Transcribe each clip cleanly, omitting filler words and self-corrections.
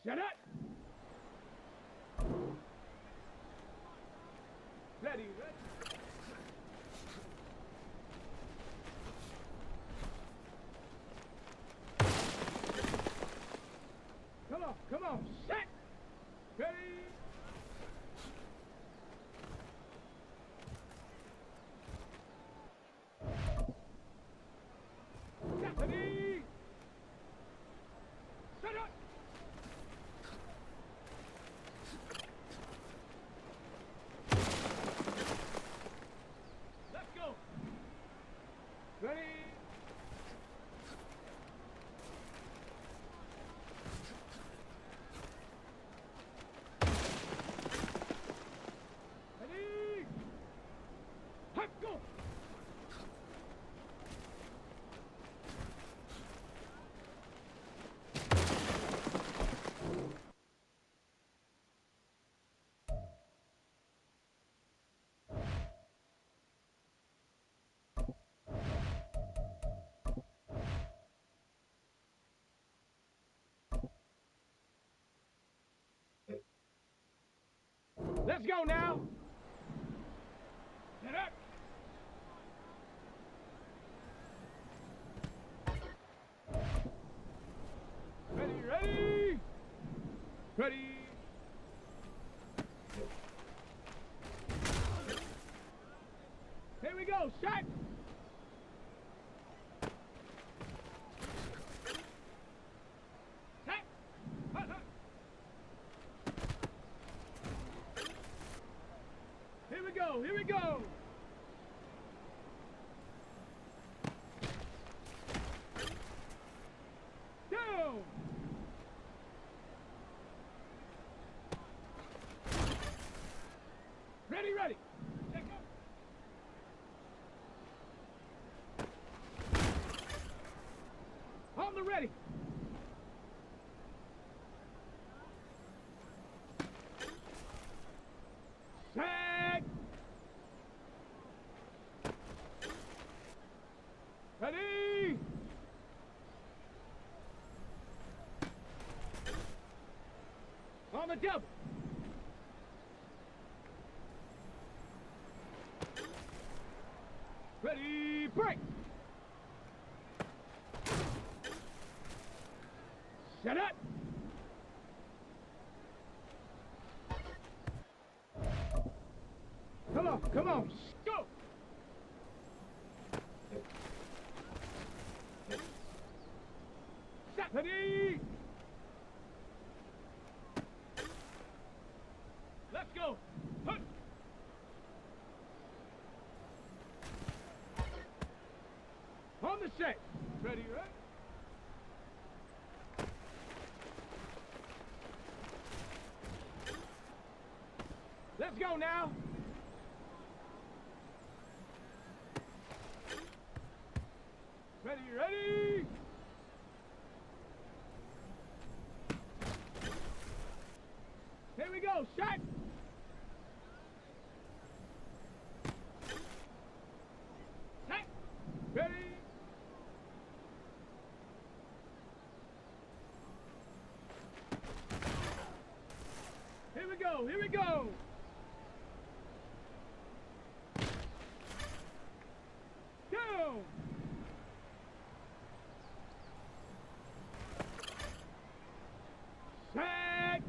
Set up. Ready, ready. Come on, set. Ready. Set. Ready. Set up. Let's go. Ready. Ready. Let's go. Let's go now. Set up. Ready, ready. Ready. Here we go, shot. Set. Hut, hut. Here we go, here we go. Down. Ready, ready. Take up. On the ready. Set. Ready. On the double. Ready, break. Set up. Come on, go. Set. Ready. Let's go. Hut. On the set. Ready, right? Let's go now. Ready, ready. Here we go, shot. Set. Ready. Here we go, here we go. Go. Set.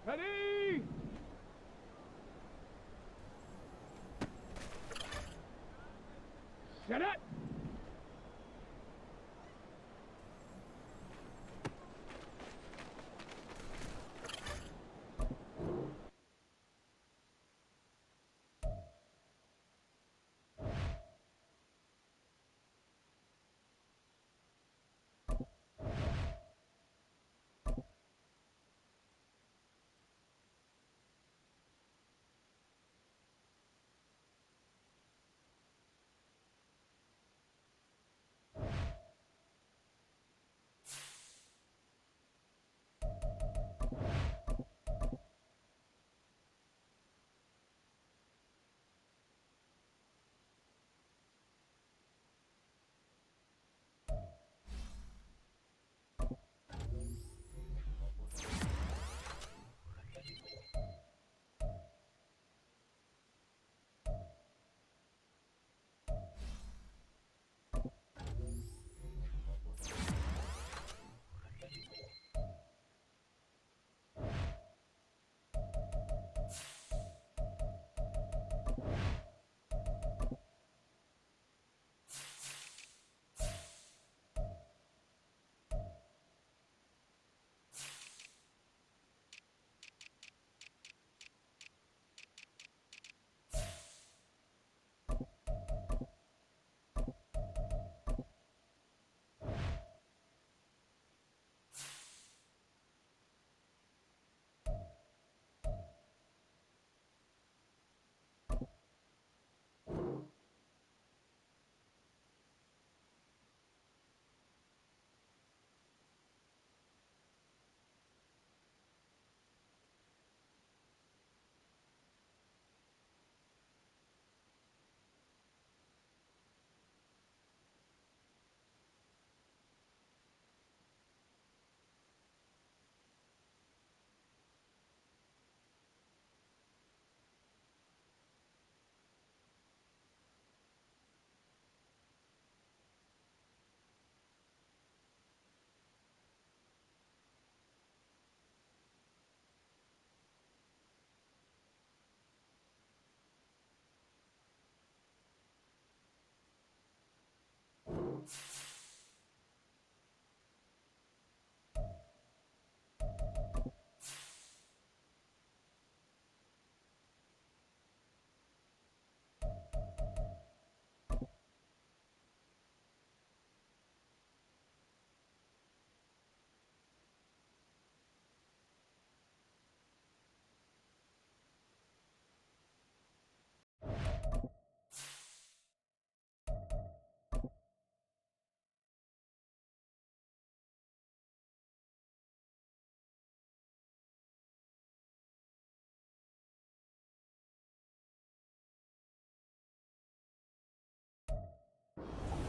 Ready. Set up.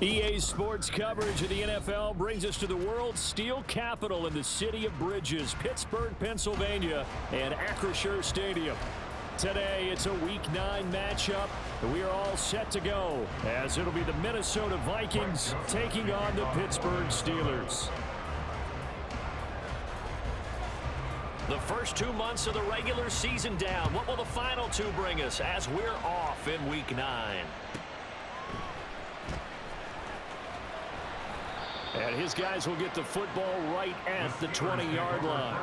EA Sports coverage of the NFL brings us to the world's steel capital in the city of Bridges, Pittsburgh, Pennsylvania, and Acrisure Stadium. Today, it's a Week 9 matchup, and we are all set to go, as it'll be the Minnesota Vikings taking on the Pittsburgh Steelers. The first 2 months of the regular season down. What will the final 2 bring us as we're off in Week 9? And his guys will get the football right at the 20-yard line.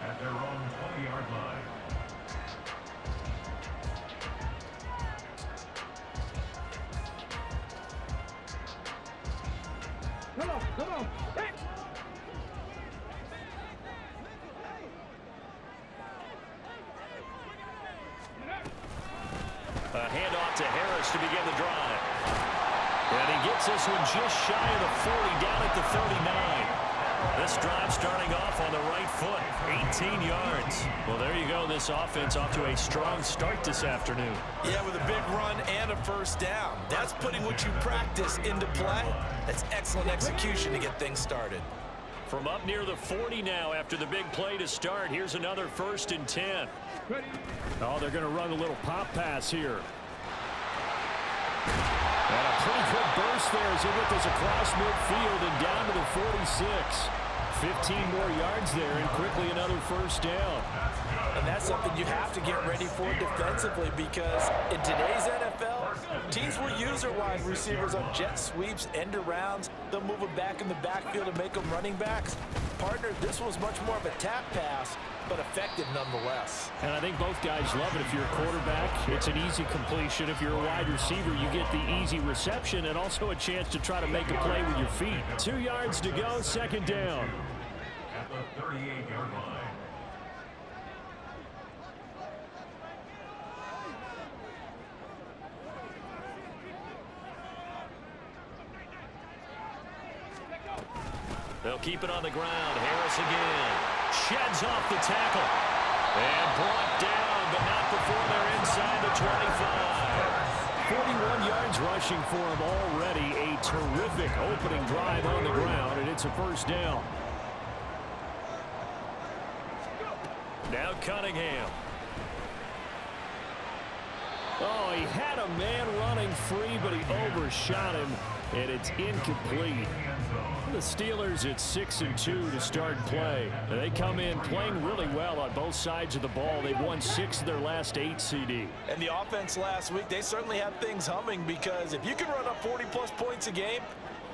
At their own 20-yard line. Come on, come on. Hey. A handoff to Harris to begin the drive. And he gets this one just shy of the 40, down at the 39. This drive starting off on the right foot, 18 yards. Well, there you go. This offense off to a strong start this afternoon. Yeah, with a big run and a first down. That's putting what you practice into play. That's excellent execution to get things started. From up near the 40 now after the big play to start. Here's another 1st and 10. Oh, they're going to run a little pop pass here. And a pretty good burst there as he gets this across midfield and down to the 46. 15 more yards there and quickly another first down. And that's something you have to get ready for defensively, because in today's NFL, teams will use their wide receivers on jet sweeps, end arounds. They'll move them back in the backfield and make them running backs. Partner, this was much more of a tap pass, but effective nonetheless. And I think both guys love it. If you're a quarterback, it's an easy completion. If you're a wide receiver, you get the easy reception and also a chance to try to make a play with your feet. 2 yards to go, 2nd down. At the 38-yard line. They'll keep it on the ground. Harris again. Sheds off the tackle. And brought down, but not before they're inside the 25. 41 yards rushing for him already. A terrific opening drive on the ground, and it's a first down. Now Cunningham. Oh, he had a man running free, but he overshot him, and it's incomplete. The Steelers at 6-2 to start play. They come in playing really well on both sides of the ball. They've won 6 of their last 8 CD. And the offense last week, they certainly had things humming, because if you can run up 40-plus points a game,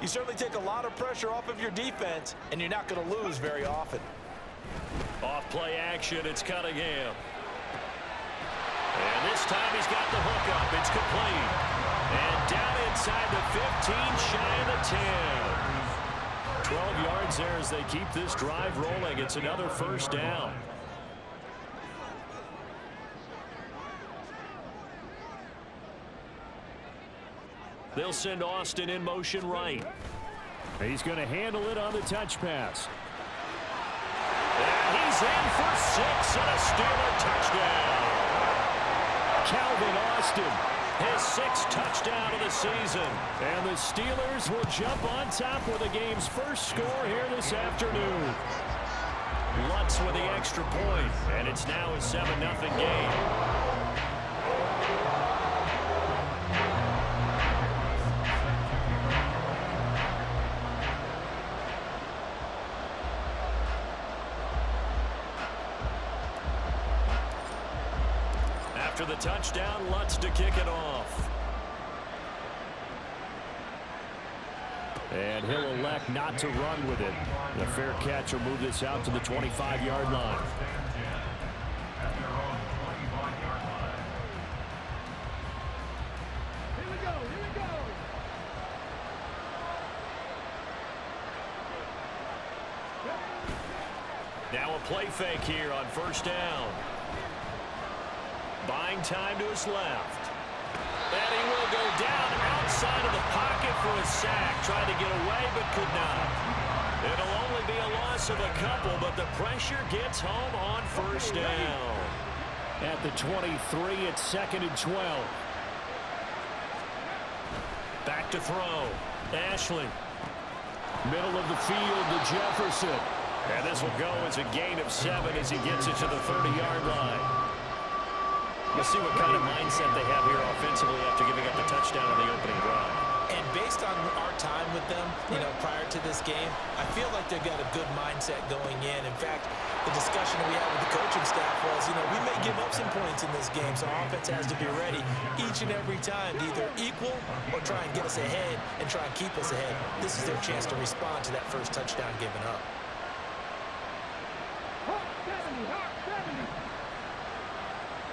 you certainly take a lot of pressure off of your defense, and you're not going to lose very often. Off play action, it's Cunningham. And this time he's got the hook up. It's complete. And down inside the 15, shy of the 10. 12 yards there as they keep this drive rolling. It's another first down. They'll send Austin in motion right. He's going to handle it on the touch pass. And he's in for 6 and a Steeler touchdown. Calvin Austin, his 6th touchdown of the season. And the Steelers will jump on top with the game's first score here this afternoon. Lutz with the extra point, and it's now a 7-0 game. After the touchdown, Lutz to kick it off. And he'll elect not to run with it. The fair catch will move this out to the 25-yard line. At their own 25-yard line. Here we go, here we go. Now a play fake here on first down. Buying time to his left. And he will go down outside of the pocket for a sack. Tried to get away, but could not. It'll only be a loss of a couple, but the pressure gets home on first down. At the 23, it's 2nd and 12. Back to throw. Ashley. Middle of the field to Jefferson. And this will go as a gain of 7 as he gets it to the 30-yard line. Let's see what kind of mindset they have here offensively after giving up the touchdown on the opening drive. And based on our time with them, prior to this game, I feel like they've got a good mindset going in. In fact, the discussion that we had with the coaching staff was, we may give up some points in this game, so our offense has to be ready each and every time to either equal or try and get us ahead and try and keep us ahead. This is their chance to respond to that first touchdown given up.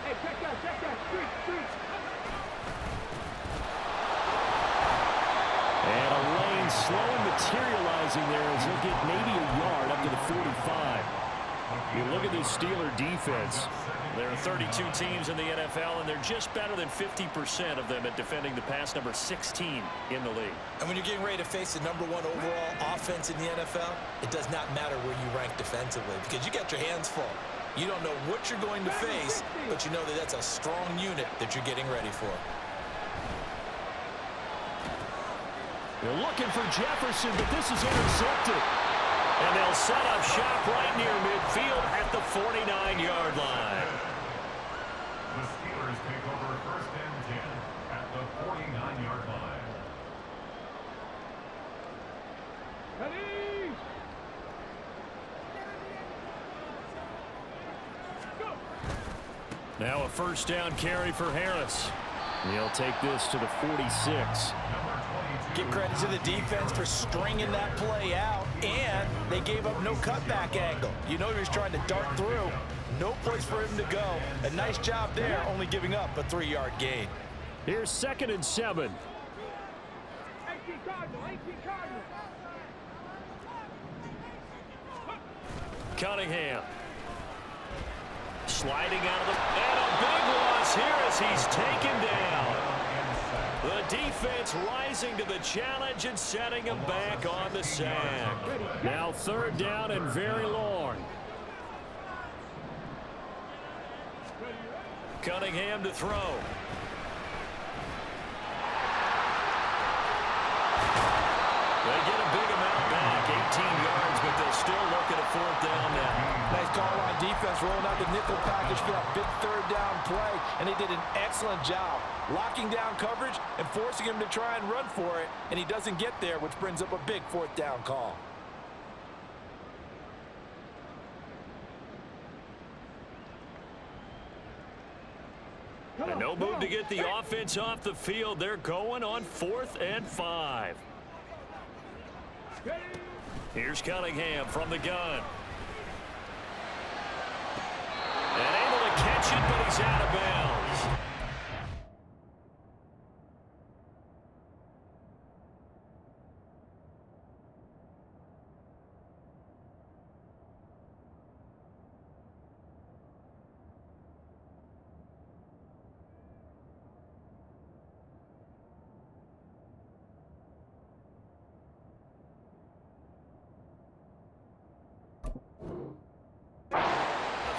Hey, check that, street. And a lane slowly materializing there as he'll get maybe a yard up to the 45. You look at this Steeler defense. There are 32 teams in the NFL, and they're just better than 50% of them at defending the pass, number 16 in the league. And when you're getting ready to face the #1 overall offense in the NFL, it does not matter where you rank defensively because you got your hands full. You don't know what you're going to face, but you know that that's a strong unit that you're getting ready for. They're looking for Jefferson, but this is intercepted. And they'll set up shop right near midfield at the 49-yard line. The Steelers take over 1st and 10 at the 49-yard line. Ready? Go. Now a first down carry for Harris. He'll take this to the 46. Give credit to the defense for stringing that play out, and they gave up no cutback angle. You know he was trying to dart through. No place for him to go. A nice job there, only giving up a 3-yard gain. Here's 2nd and 7. 18 Cardinal. Cunningham. Sliding out of the... And a big loss here as he's taken down. The defense rising to the challenge and setting him back on the sack. Now 3rd down and very long. Cunningham to throw. They get a big amount back, 18 yards, but they'll still look at a 4th down now. Nice call on defense, rolling out the nickel package for that big 3rd down play, and they did an excellent job locking down coverage and forcing him to try and run for it, and he doesn't get there, which brings up a big 4th down call. And no move to get the offense off the field. They're going on 4th and 5. Here's Cunningham from the gun. And able to catch it, but he's out of bounds.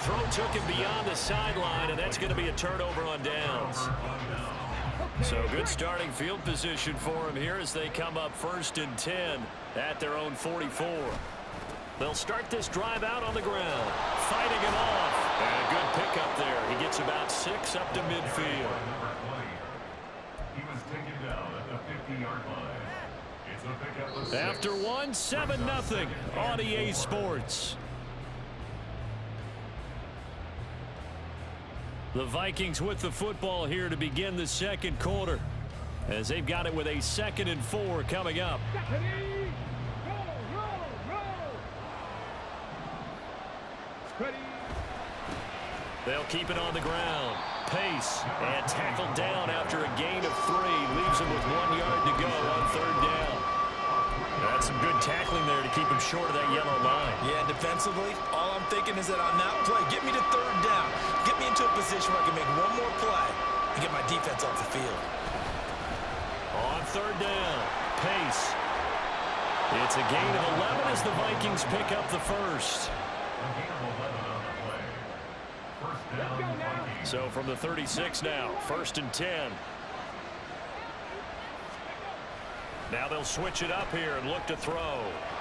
Throw took him beyond the sideline, and that's going to be a turnover on downs. So good starting field position for him here as they come up 1st and 10 at their own 44. They'll start this drive out on the ground, fighting him off. And a good pickup there. He gets about 6 up to midfield. He was taken down at the 50-yard line. It's a pickup of 6. After 1, 7-0 on EA Sports. The Vikings with the football here to begin the 2nd quarter, as they've got it with a 2nd and 4 coming up. They'll keep it on the ground. Pace and tackled down after a gain of 3. Leaves him with 1 yard to go on 3rd down. That's some good tackling there to keep him short of that yellow line. Yeah, defensively, all I'm thinking is that on that play, get me to 3rd down. Get me into a position where I can make one more play and get my defense off the field. On 3rd down, Pace. It's a gain of 11 as the Vikings pick up the first. So from the 36 now, 1st and 10. Now they'll switch it up here and look to throw.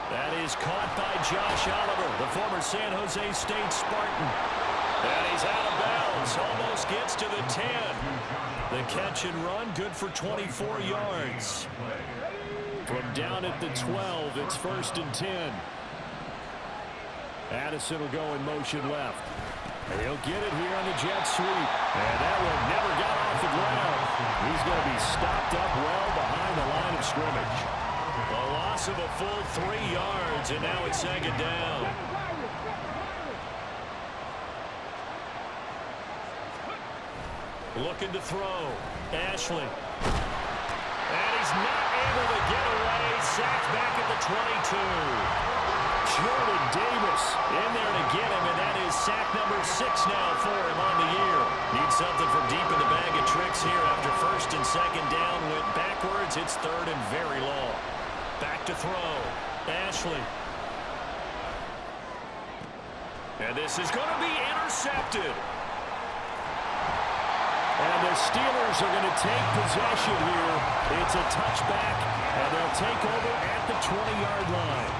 That is caught by Josh Oliver, the former San Jose State Spartan. And he's out of bounds. Almost gets to the 10. The catch and run, good for 24 yards. From down at the 12, it's 1st and 10. Addison will go in motion left. He'll get it here on the jet sweep. And that one never got off the ground. He's going to be stopped up well behind the line of scrimmage. A loss of a full 3 yards, and now it's 2nd down. Looking to throw. Ashley. And he's not able to get away. Sacked back at the 22. Jordan Davis in there to get him, and that is sack number 6 now for him on the year. Needs something from deep in the bag of tricks here after 1st and 2nd down. Went backwards. It's 3rd and very long. Back to throw. Ashley. And this is going to be intercepted. And the Steelers are going to take possession here. It's a touchback, and they'll take over at the 20-yard line.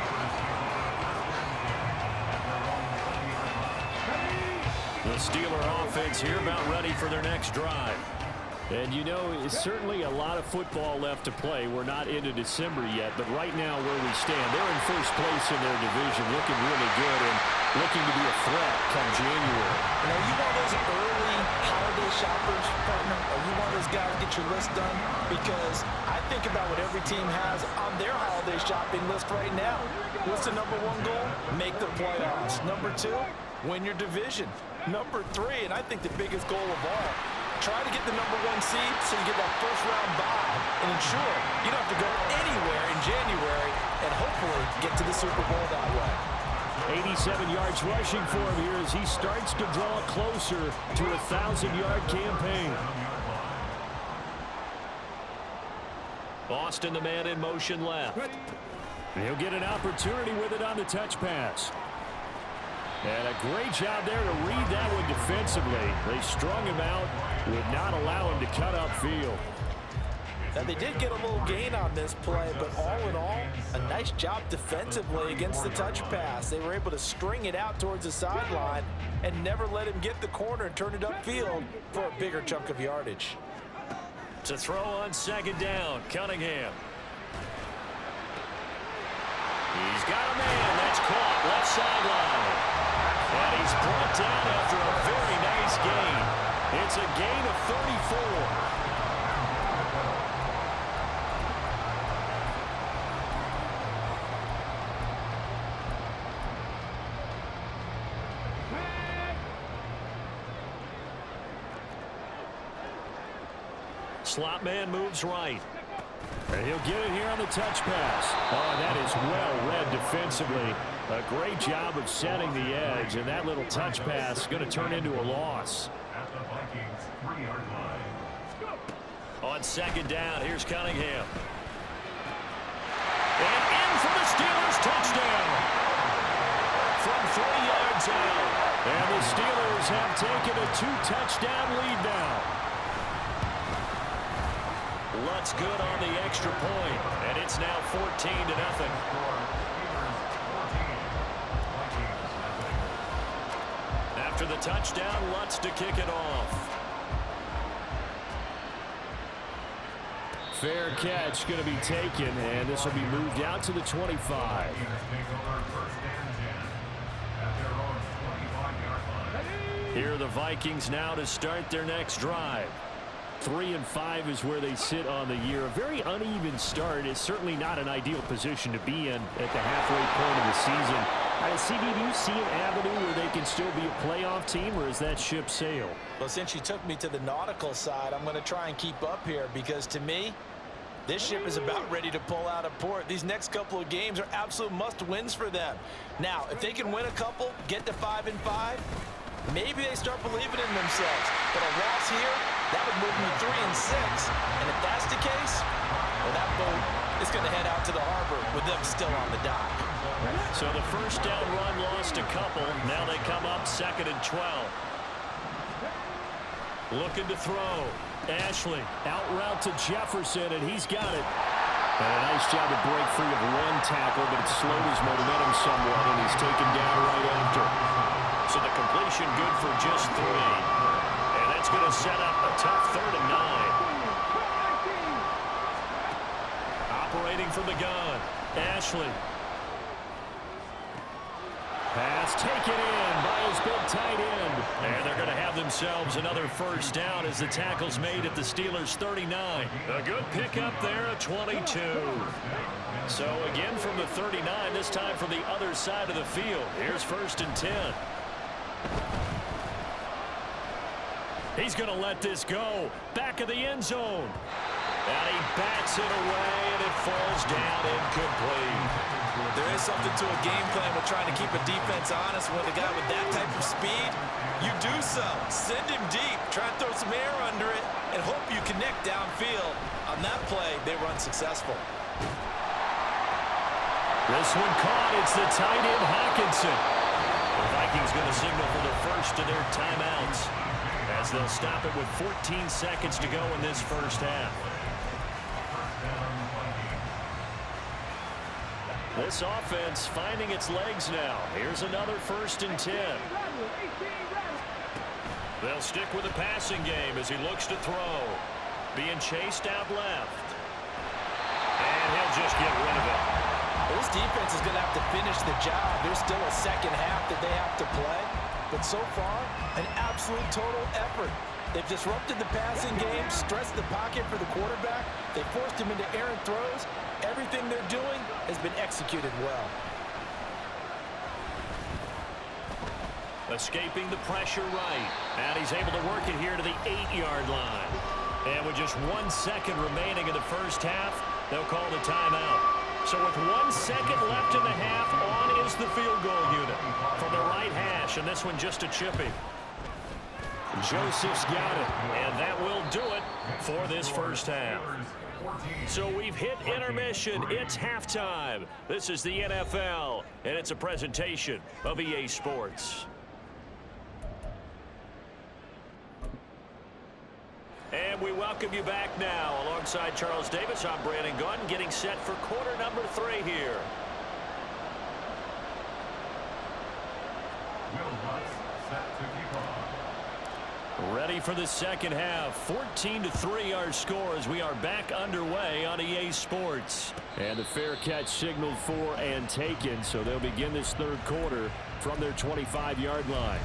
The Steeler offense here about ready for their next drive. And, you know, it's certainly a lot of football left to play. We're not into December yet, but right now where we stand, they're in first place in their division, looking really good and looking to be a threat come January. You know, you one of those early holiday shoppers, partner? Are you one of those guys get your list done? Because I think about what every team has on their holiday shopping list right now. What's the number 1 goal? Make the playoffs. Number 2, win your division. Number 3, and I think the biggest goal of all, try to get the number 1 seed so you get that first-round bye and ensure you don't have to go anywhere in January and hopefully get to the Super Bowl that way. 87 yards rushing for him here as he starts to draw closer to a 1,000-yard campaign. Boston, the man in motion left. He'll get an opportunity with it on the touch pass. And a great job there to read that one defensively. They strung him out, would not allow him to cut upfield. Now, they did get a little gain on this play, but all in all, a nice job defensively against the touch pass. They were able to string it out towards the sideline and never let him get the corner and turn it upfield for a bigger chunk of yardage. To throw on 2nd down, Cunningham. He's got a man. That's caught left sideline. And he's brought down after a very nice gain. It's a gain of 34. Slot man moves right. And he'll get it here on the touch pass. Oh, that is well read defensively. A great job of setting the edge, and that little touch pass is going to turn into a loss. At the Vikings 3-yard line. On 2nd down, here's Cunningham. And in for the Steelers touchdown. From 3 yards out. And the Steelers have taken a 2-touchdown lead now. Lutz good on the extra point, and it's now 14-0. After the touchdown, Lutz to kick it off. Fair catch going to be taken, and this will be moved out to the 25. Here are the Vikings now to start their next drive. 3-5 is where they sit on the year. A very uneven start. It's certainly not an ideal position to be in at the halfway point of the season. CD, do you see an avenue where they can still be a playoff team, or is that ship sailed? Well, since you took me to the nautical side, I'm going to try and keep up here because, to me, this ship is about ready to pull out of port. These next couple of games are absolute must-wins for them. Now, if they can win a couple, get to 5-5, maybe they start believing in themselves. But a loss here, that would move them to 3-6. And if that's the case, well, that boat is going to head out to the harbor with them still on the dock. So the first down run lost a couple. Now they come up 2nd and 12. Looking to throw. Ashley out route to Jefferson, and he's got it. And a nice job to break free of one tackle, but it slowed his momentum somewhat, and he's taken down right after. So the completion good for just 3. And that's going to set up a tough 3rd and 9. Operating from the gun, Ashley. Pass taken in by his big tight end. And they're going to have themselves another first down as the tackle's made at the Steelers' 39. A good pickup there at 22. So again from the 39, this time from the other side of the field. Here's 1st and 10. He's going to let this go. Back of the end zone. And he bats it away, and it falls down incomplete. There is something to a game plan with trying to keep a defense honest with a guy with that type of speed. You do so. Send him deep. Try and throw some air under it and hope you connect downfield. On that play, they run successful. This one caught. It's the tight end, Hawkinson. The Vikings going to signal for the first of their timeouts as they'll stop it with 14 seconds to go in this first half. This offense finding its legs now. Here's another 1st and 10. They'll stick with the passing game as he looks to throw. Being chased out left. And he'll just get rid of it. This defense is going to have to finish the job. There's still a second half that they have to play. But so far, an absolute total effort. They've disrupted the passing game, stressed the pocket for the quarterback. They forced him into errant throws. Everything they're doing has been executed well. Escaping the pressure right. And he's able to work it here to the 8-yard line. And with just 1 second remaining in the first half, they'll call the timeout. So with 1 second left in the half, on is the field goal unit from the right hash. And this one just a chippy. Joseph's got it. And that will do it for this first half. So we've hit intermission. It's halftime. This is the NFL, and it's a presentation of EA Sports. And we welcome you back now. Alongside Charles Davis, I'm Brandon Gunn, getting set for quarter number 3 here. Will Lutz set to kick off. Ready for the second half. 14-3 our score as we are back underway on EA Sports. And a fair catch signaled for and taken, so they'll begin this 3rd quarter from their 25-yard line.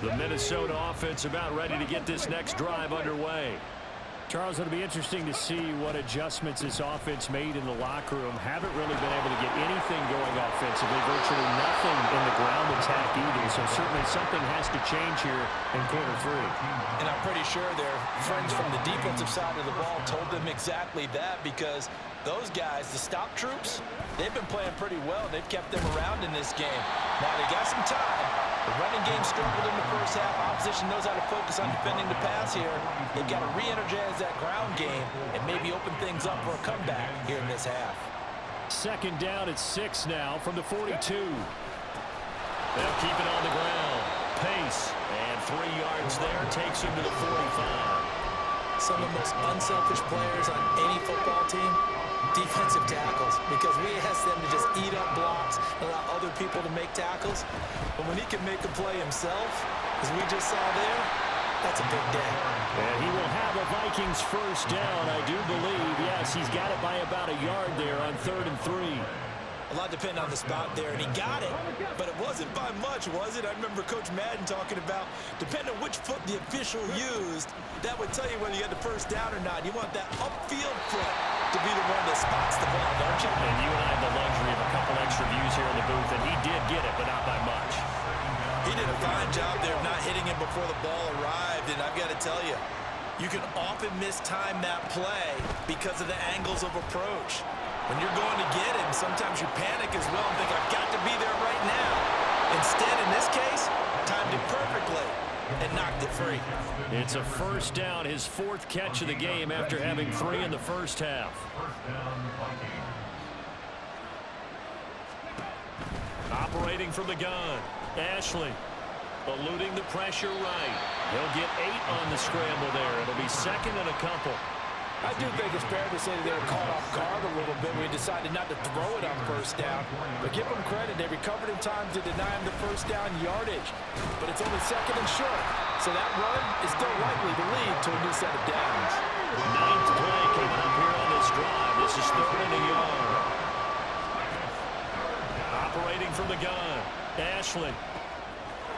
The Minnesota offense about ready to get this next drive underway. Charles, it'll be interesting to see what adjustments this offense made in the locker room. Haven't really been able to get anything going offensively, virtually nothing in the ground attack either. So certainly something has to change here in quarter 3. And I'm pretty sure their friends from the defensive side of the ball told them exactly that, because those guys, the stop troops, they've been playing pretty well. They've kept them around in this game. Now they got some time. The running game struggled in the first half. Opposition knows how to focus on defending the pass here. They've got to re-energize that ground game and maybe open things up for a comeback here in this half. 2nd down at 6 now from the 42. They'll keep it on the ground. Pace. And 3 yards there takes him to the 45. Some of the most unselfish players on any football team, defensive tackles, because we ask them to just eat up blocks and allow other people to make tackles. But when he can make a play himself, as we just saw there, that's a big day. And he will have a Vikings first down, I do believe. Yes, he's got it by about a yard there on 3rd and 3. A lot depended on the spot there, and he got it, but it wasn't by much, was it? I remember Coach Madden talking about, depending on which foot the official used, that would tell you whether you had the first down or not. You want that upfield foot to be the one that spots the ball, don't you? And you and I have the luxury of a couple extra views here in the booth, and he did get it, but not by much. He did a fine job there of not hitting him before the ball arrived, and I've got to tell you, you can often mistime that play because of the angles of approach. When you're going to get him, sometimes you panic as well and think, I've got to be there right now. Instead, in this case, timed it perfectly and knocked it free. It's a first down, his 4th catch of the game after having 3 in the first half. First down, Operating from the gun, Ashley. Eluding the pressure right. He'll get 8 on the scramble there. It'll be second and a couple. I do think it's fair to say that they were caught off guard a little bit when we decided not to throw it on first down. But give them credit, they recovered in time to deny him the first down yardage. But it's only second and short, so that run is still likely to lead to a new set of downs. 9th play coming up here on this drive. This is 3rd and a yard. Operating from the gun, Ashley.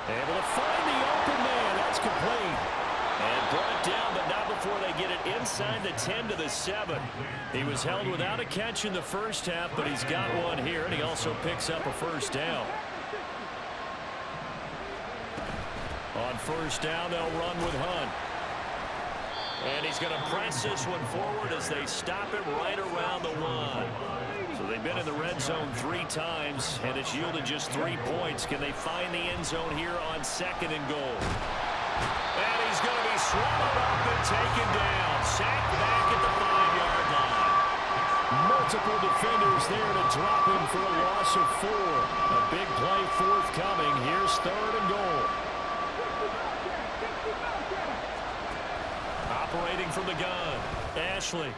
Able to find the open man. That's complete. And brought down, but not before they get it inside the 10 to the 7. He was held without a catch in the first half, but he's got one here, and he also picks up a first down. On first down, they'll run with Hunt. And he's going to press this one forward as they stop it right around the 1. So they've been in the red zone 3 times, and it's yielded just 3 points. Can they find the end zone here on 2nd and goal? And he's going to be swallowed up and taken down. Sacked back at the 5-yard line. Multiple defenders there to drop him for a loss of 4. A big play forthcoming. Here's 3rd and goal. Operating from the gun, Ashley.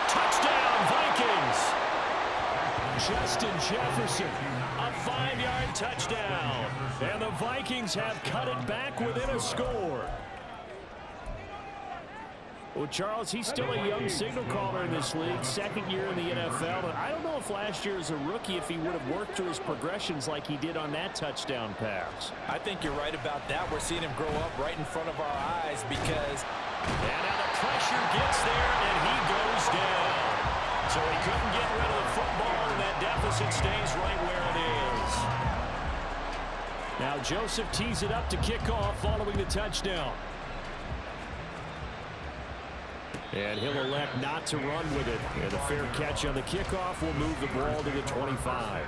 Touchdown, Vikings! Justin Jefferson. A 5-yard touchdown. And the Vikings have cut it back within a score. Well, Charles, he's still a young signal caller in this league, 2nd year in the NFL. And I don't know if last year as a rookie, if he would have worked through his progressions like he did on that touchdown pass. I think you're right about that. We're seeing him grow up right in front of our eyes because... And now the pressure gets there, and he goes down. So he couldn't get rid of the football, and that deficit stays right where it is. Now Joseph tees it up to kick off following the touchdown. And he'll elect not to run with it. And a fair catch on the kickoff will move the ball to the 25.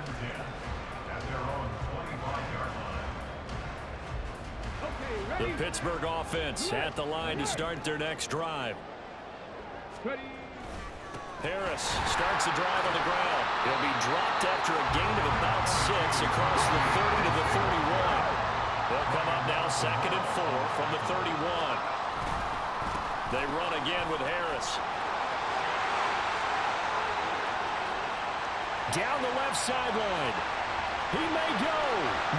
The Pittsburgh offense at the line to start their next drive. Harris starts the drive on the ground. He'll be dropped after a gain of about 6 across the 30 to the 31. They'll come up now 2nd and 4 from the 31. They run again with Harris. Down the left sideline. He may go.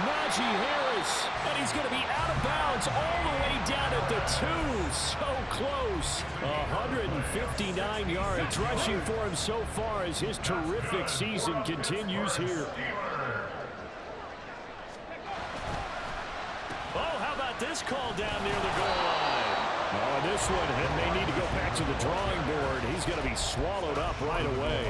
Najee Harris. And he's going to be out of bounds all the way down at the 2. So close. 159 yards rushing for him so far as his terrific season continues here. Oh, how about this call down near the goal line? Oh, this one may need to go back to the drawing board. He's going to be swallowed up right away.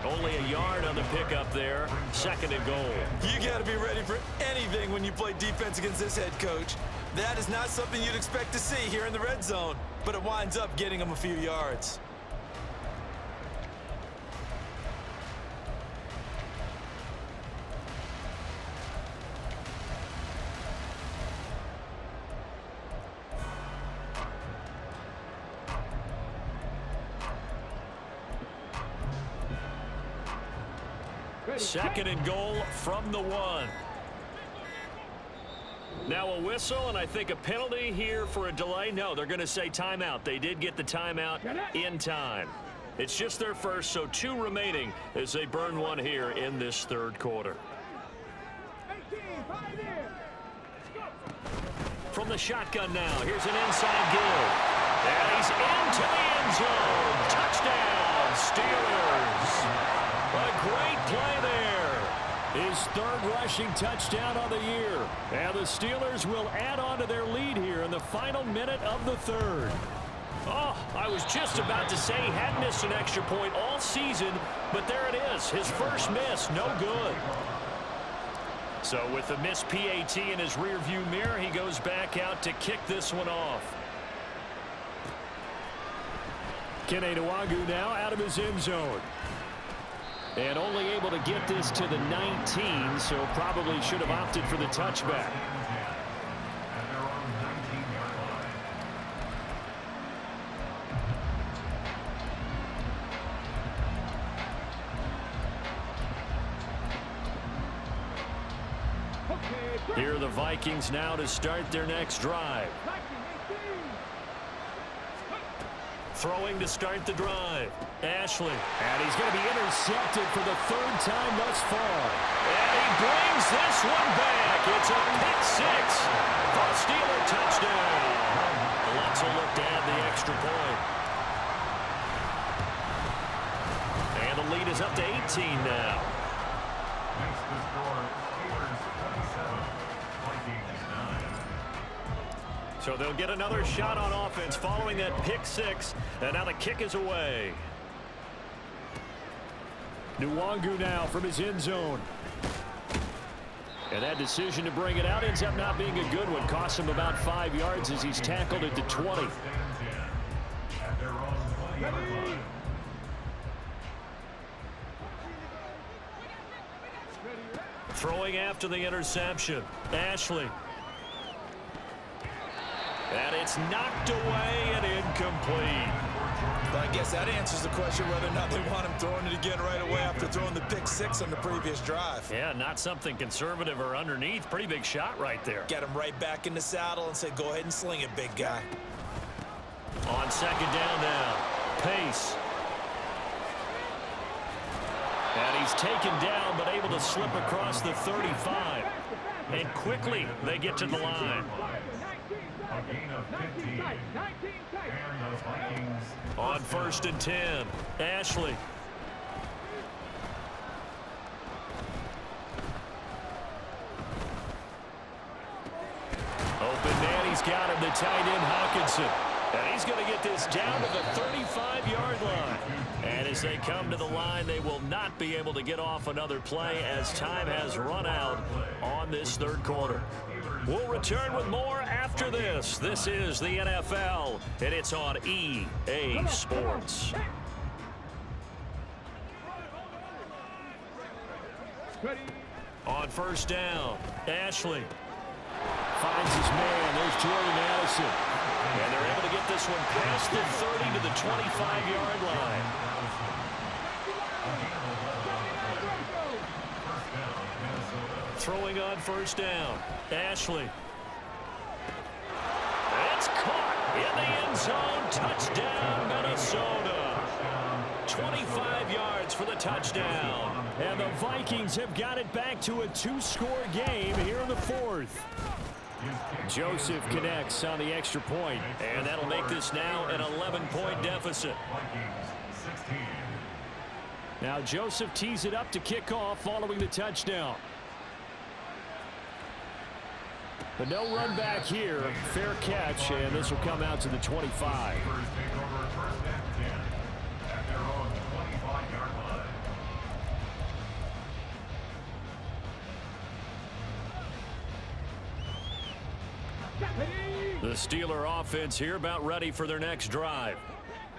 Only a yard on the pickup there. 2nd and goal. You got to be ready for anything when you play defense against this head coach. That is not something you'd expect to see here in the red zone, but it winds up getting him a few yards. Second and goal from the 1. Now a whistle, and I think a penalty here for a delay. No, they're going to say timeout. They did get the timeout in time. It's just their first, so 2 remaining as they burn one here in this 3rd quarter. From the shotgun now, here's an inside give. And he's into the end zone. Touchdown, Steelers. A great play there. His 3rd rushing touchdown of the year. And the Steelers will add on to their lead here in the final minute of the 3rd. Oh, I was just about to say he had missed an extra point all season, but there it is. His first miss, no good. So with the missed PAT in his rearview mirror, he goes back out to kick this one off. Kene Nwangwu now out of his end zone. And only able to get this to the 19, so probably should have opted for the touchback. Here are the Vikings now to start their next drive. Throwing to start the drive. Ashley. And he's going to be intercepted for the third time thus far. And he brings this one back. It's a pick six. For a Steeler touchdown. Let's look to add the extra point. And the lead is up to 18 now. Makes the score Steelers 27, Vikings 9. So they'll get another shot on offense following that pick six. And now the kick is away. Nwangu now from his end zone. And that decision to bring it out ends up not being a good one. Costs him about 5 yards as he's tackled at the 20. At their own 20-yard line. Throwing after the interception. Ashley. And it's knocked away and incomplete. But I guess that answers the question whether or not they want him throwing it again right away after throwing the pick six on the previous drive. Yeah, not something conservative or underneath. Pretty big shot right there. Get him right back in the saddle and say, go ahead and sling it, big guy. On second down now. Pace. And he's taken down but able to slip across the 35. And quickly they get to the line. A gain of 15. And the Vikings On first and 10. Ashley. Open man, he's got him, the tight end Hawkinson. And he's going to get this down to the 35-yard line. And as they come to the line, they will not be able to get off another play as time has run out on this third quarter. We'll return with more after this. This is the NFL, and it's on EA Sports. On first down, Ashley. Finds his man. There's Jordan Addison. And they're able to get this one past the 30 to the 25-yard line. Throwing on first down. Ashley. It's caught in the end zone. Touchdown, Minnesota. 25 yards for the touchdown. And the Vikings have got it back to a two-score game here in the fourth. Joseph connects on the extra point. And that'll make this now an 11-point deficit. Now Joseph tees it up to kick off following the touchdown. But no run back here. Fair catch, and this will come out to the 25. The Steeler offense here about ready for their next drive.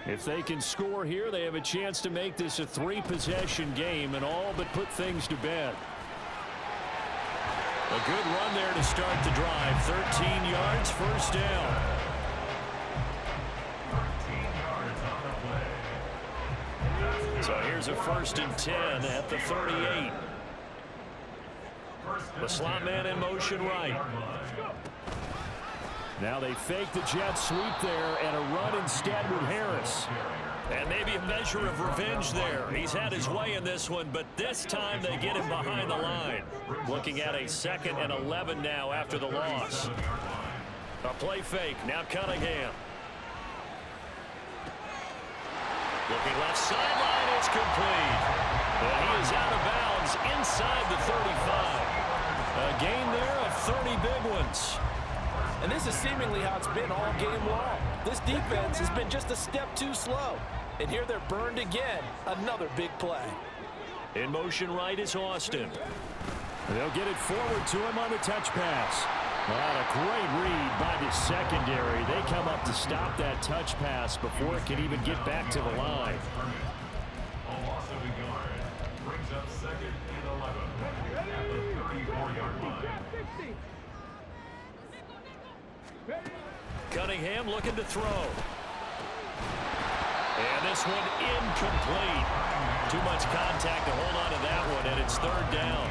If they can score here, they have a chance to make this a three-possession game and all but put things to bed. A good run there to start the drive. 13 yards, first down. 13 yards on the play. So here's a first and 10 at the 38. The slot man in motion right. Now they fake the jet sweep there and a run instead with Harris. And maybe a measure of revenge there. He's had his way in this one, but this time they get him behind the line. Looking at a 2nd and 11 now after the loss. A play fake. Now Cunningham. Looking left sideline. It's complete. And he is out of bounds inside the 35. A gain there of 30 big ones. And this is seemingly how it's been all game long. This defense has been just a step too slow. And here they're burned again. Another big play. In motion right is Austin. They'll get it forward to him on the touch pass. What a great read by the secondary. They come up to stop that touch pass before it can even get back to the line. A loss of a yard brings up 2nd and 11 at the 34-yard line. Cunningham looking to throw. And this one incomplete. Too much contact to hold on to that one, and it's third down.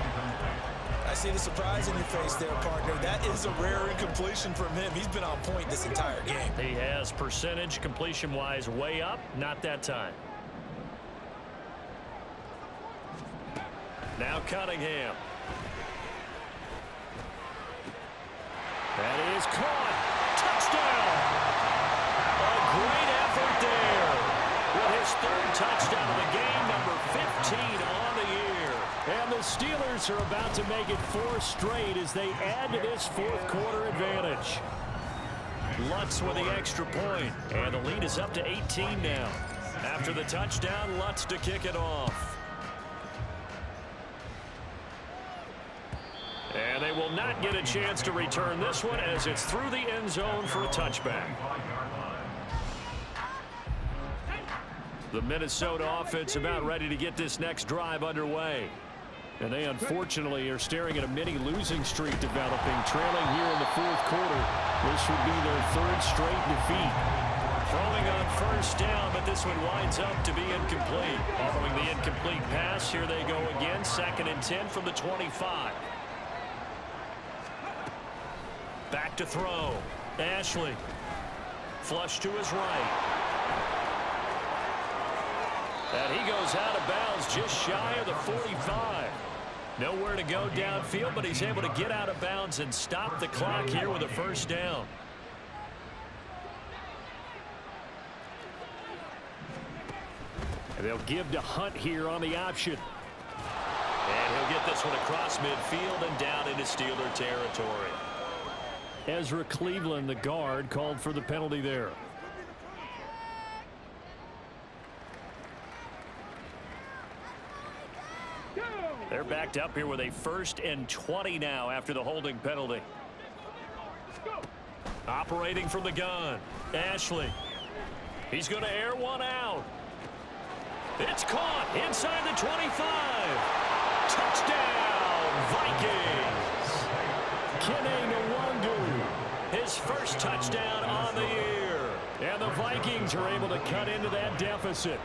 I see the surprise in your face there, partner. That is a rare incompletion from him. He's been on point this entire game. He has percentage completion-wise way up. Not that time. Now Cunningham. That is caught. Touchdown. A great effort there. With his third touchdown of the game, number 15 on the year. And the Steelers are about to make it 4 straight as they add to this fourth quarter advantage. Lutz with the extra point, and the lead is up to 18 now. After the touchdown, Lutz to kick it off. And they will not get a chance to return this one as it's through the end zone for a touchback. The Minnesota offense about ready to get this next drive underway. And they unfortunately are staring at a mini losing streak developing, trailing here in the fourth quarter. This would be their 3rd straight defeat. Throwing on first down, but this one winds up to be incomplete. Following the incomplete pass, here they go again. 2nd and 10 from the 25. Back to throw. Ashley. Flush to his right. And he goes out of bounds just shy of the 45. Nowhere to go downfield, but he's able to get out of bounds and stop the clock here with a first down. And they'll give to Hunt here on the option. And he'll get this one across midfield and down into Steeler territory. Ezra Cleveland, the guard, called for the penalty there. They're backed up here with a 1st and 20 now after the holding penalty. Operating from the gun. Ashley. He's going to air one out. It's caught inside the 25. Touchdown, Vikings. Kene Nwangu. His first touchdown on the year. And the Vikings are able to cut into that deficit.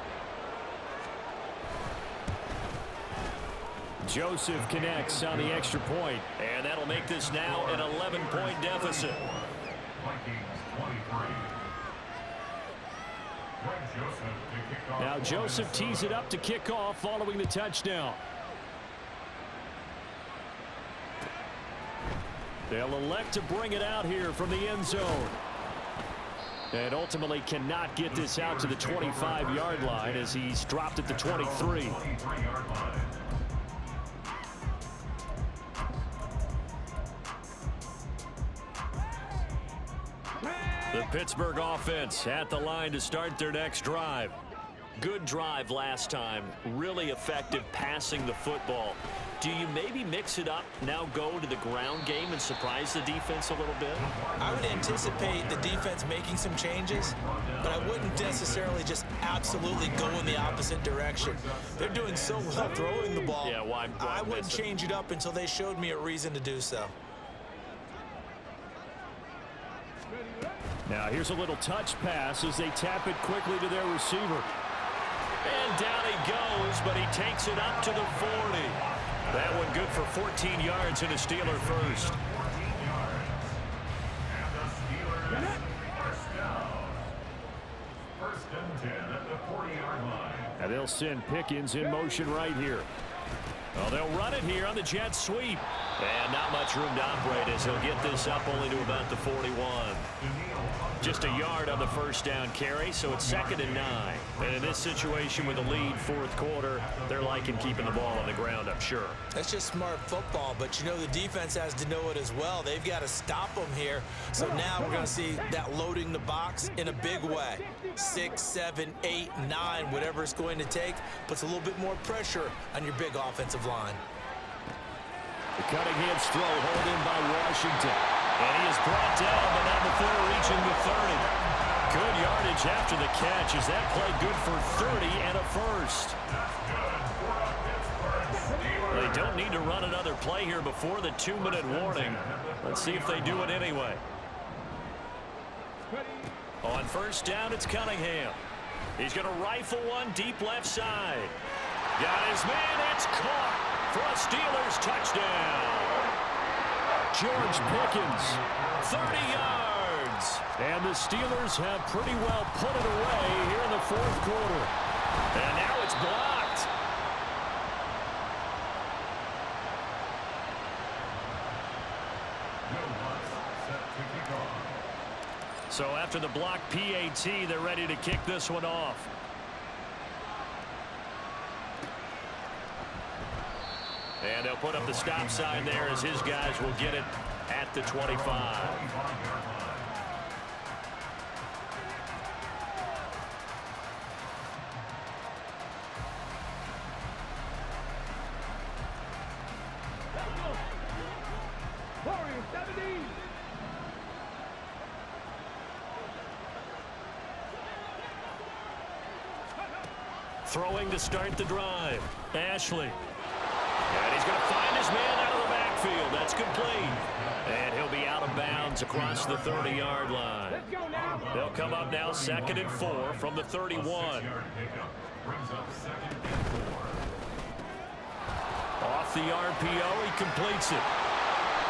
Joseph connects on the extra point. And that'll make this now an 11-point deficit. Now Joseph tees it up to kick off following the touchdown. They'll elect to bring it out here from the end zone. And ultimately cannot get this out to the 25-yard line as he's dropped at the 23. The Pittsburgh offense at the line to start their next drive. Good drive last time. Really effective passing the football. Do you maybe mix it up, now go to the ground game and surprise the defense a little bit? I would anticipate the defense making some changes, but I wouldn't necessarily just absolutely go in the opposite direction. They're doing so well throwing the ball. Yeah, why I wouldn't change it up until they showed me a reason to do so. Now here's a little touch pass as they tap it quickly to their receiver. And down he goes, but he takes it up to the 40. That one good for 14 yards and a Steeler first. First and 10 at the 40-yard line. And they'll send Pickens in motion right here. Well, they'll run it here on the jet sweep. And not much room to operate as he'll get this up only to about the 41. Just a yard on the first down carry, so it's 2nd and 9. And in this situation with the lead, fourth quarter, they're liking keeping the ball on the ground, I'm sure. That's just smart football, but you know the defense has to know it as well. They've got to stop them here. So now we're going to see that loading the box in a big way. 6, 7, 8, 9, whatever it's going to take, puts a little bit more pressure on your big offensive line. The Cunningham throw hauled in by Washington. And he is brought down, but not before reaching the 30. Good yardage after the catch as that play good for 30 and a first. They don't need to run another play here before the 2-minute warning. Let's see if they do it anyway. On first down, it's Cunningham. He's going to rifle one deep left side. Got his man. It's caught for a Steelers touchdown. George Pickens. 30 yards. And the Steelers have pretty well put it away here in the fourth quarter. And now it's blocked. So after the block PAT, they're ready to kick this one off. And they'll put up the stop sign there as his guys will get it at the 25. Warrior 70. Throwing to start the drive. Ashley. And he's going to find his man out of the backfield. That's complete. And he'll be out of bounds across the 30-yard line. Let's go now. They'll come up now 2nd and 4 from the 31. Off the RPO, he completes it.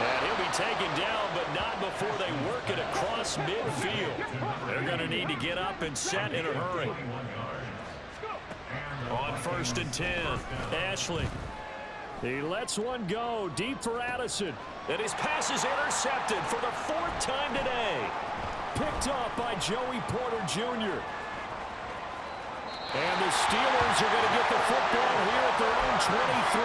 And he'll be taken down, but not before they work it across midfield. They're going to need to get up and set in a hurry. On 1st and 10, Ashley. He lets one go deep for Addison. And his pass is intercepted for the 4th time today. Picked off by Joey Porter Jr. And the Steelers are going to get the football here at their own 23.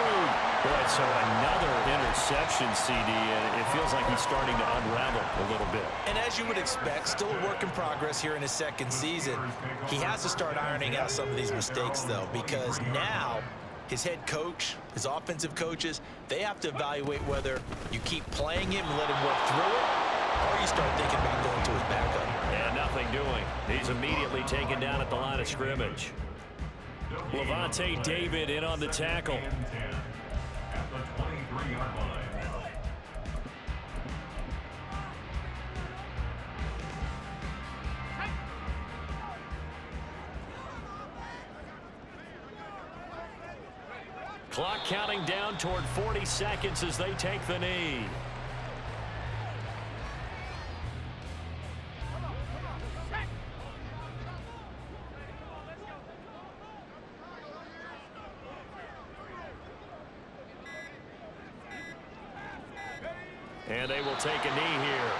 Boy, so another interception, CD, and it feels like he's starting to unravel a little bit. And as you would expect, still a work in progress here in his 2nd season. He has to start ironing out some of these mistakes, though, because now his head coach, his offensive coaches, they have to evaluate whether you keep playing him and let him work through it, or you start thinking about going to his backup. And nothing doing. He's immediately taken down at the line of scrimmage. Levante David in on the tackle. At the 23-yard line. Clock counting down toward 40 seconds as they take the knee. And they will take a knee here.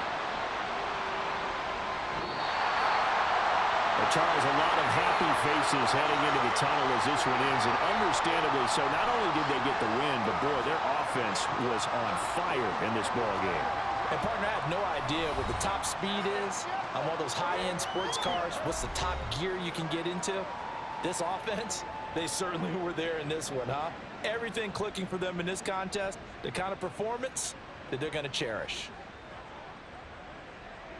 Well, Charles, a lot of happy faces heading into the tunnel as this one ends, and understandably so. Not only did they get the win, but boy, their offense was on fire in this ball game. And partner, I have no idea what the top speed is on one of those high-end sports cars. What's the top gear you can get into? This offense, they certainly were there in this one, huh? Everything clicking for them in this contest, the kind of performance that they're going to cherish.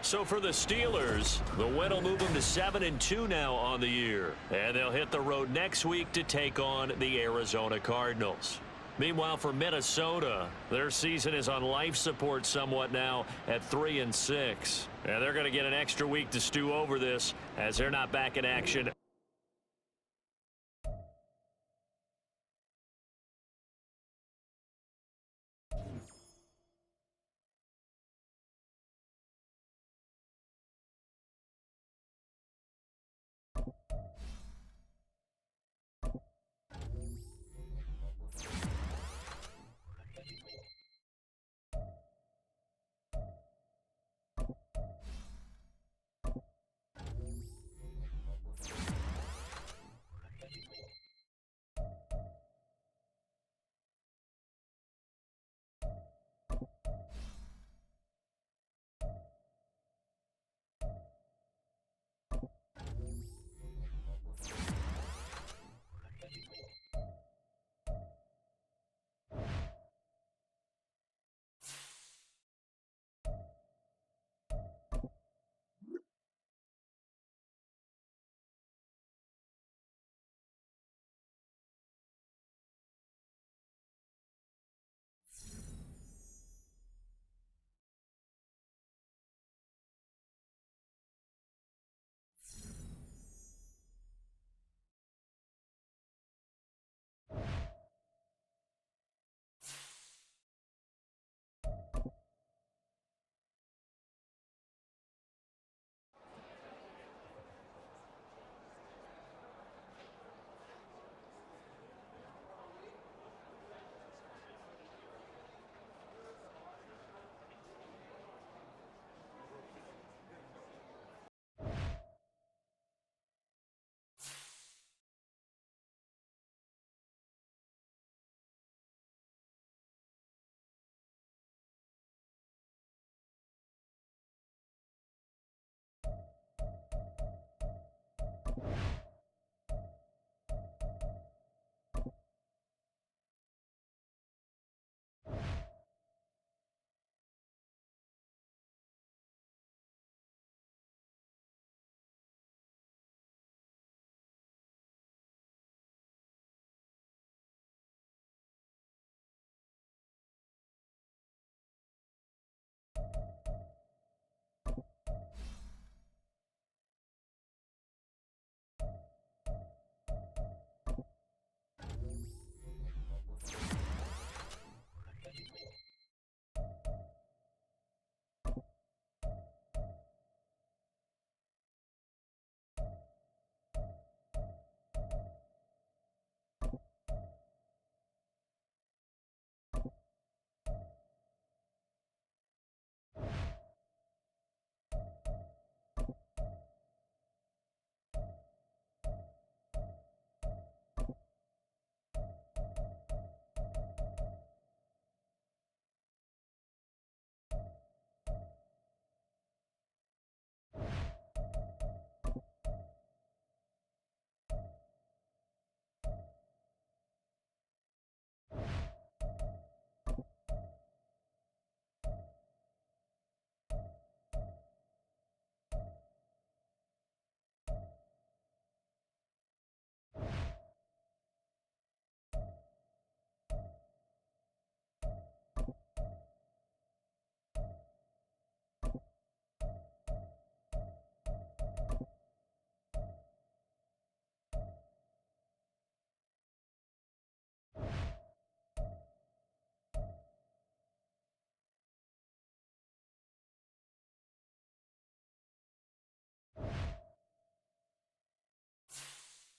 So for the Steelers, the win will move them to 7-2 now on the year. And they'll hit the road next week to take on the Arizona Cardinals. Meanwhile, for Minnesota, their season is on life support somewhat now at 3-6. And they're going to get an extra week to stew over this as they're not back in action